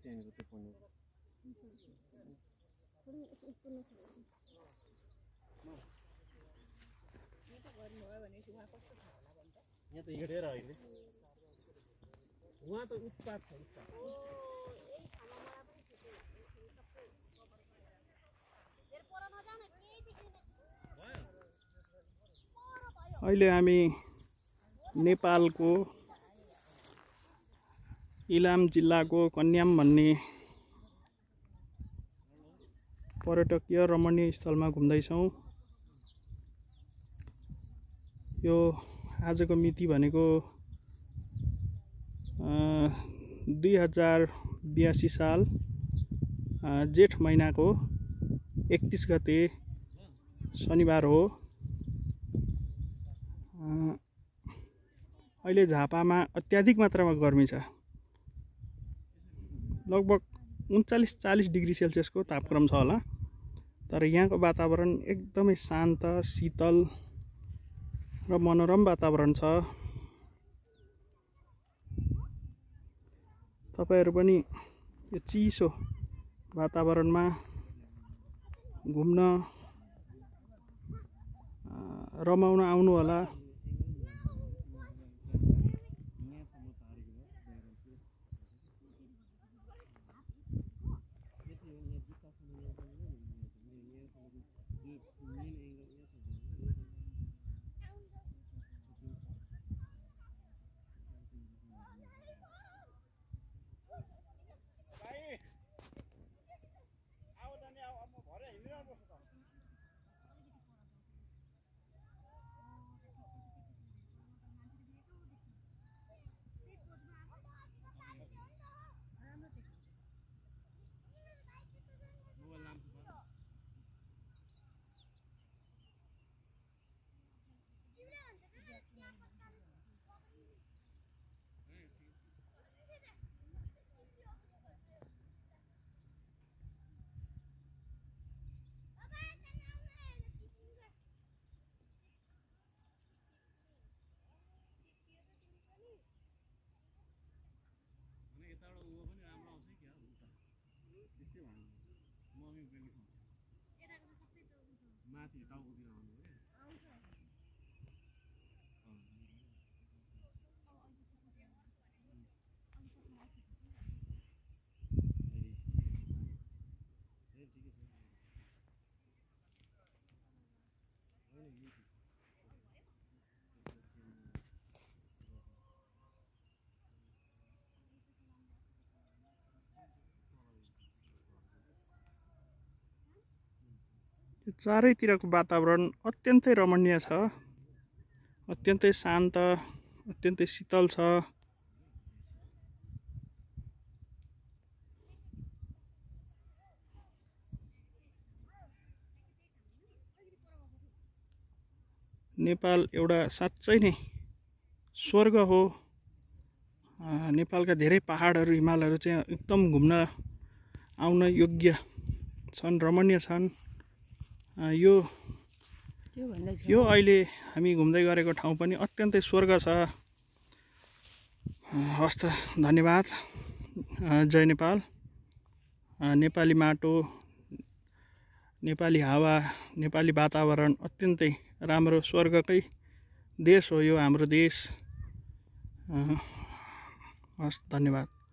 त्यहाँनिर त्यो पढ्नु यहाँ त हिँडेर होइन उहाँ त उत्पात छ उत्पात अहिले हामी नेपालको इलाम जिल्लाको कन्याम भन्ने पर्यटकीय रमणीय स्थलमा घुम्दैछौँ। यो आजको मिति भनेको 2082 साल जेठ महिनाको 31 गते शनिबार हो। अहिले झापामा अत्याधिक मात्रामा गर्मी छ। लगभग 39-40 डिग्री सेल्सियसको तापक्रम छ होला। तर यहाँको वातावरण एकदमै शान्त, शीतल र मनोरम वातावरण छ। तपाईहरु पनि यो चिसो वातावरणमा घुम्न रमाउन आउनु होला। माथि टाउकोतिर आउनु चारैतिरको वातावरण अत्यन्तै रमणीय छ, अत्यन्तै शान्त, अत्यन्तै शीतल छ। नेपाल एउटा साँच्चै नै स्वर्ग हो। नेपालका धेरै पहाडहरू, हिमालहरू चाहिँ एकदम घुम्न आउन योग्य छन्, रमणीय छन्। यो अहिले हामी घुम्दै गरेको ठाउँ पनि अत्यन्तै स्वर्ग छ। हस्त धन्यवाद। जय नेपाल। नेपाली माटो, नेपाली हावा, नेपाली वातावरण अत्यन्तै राम्रो स्वर्गकै देश हो यो हाम्रो देश। हस्त धन्यवाद।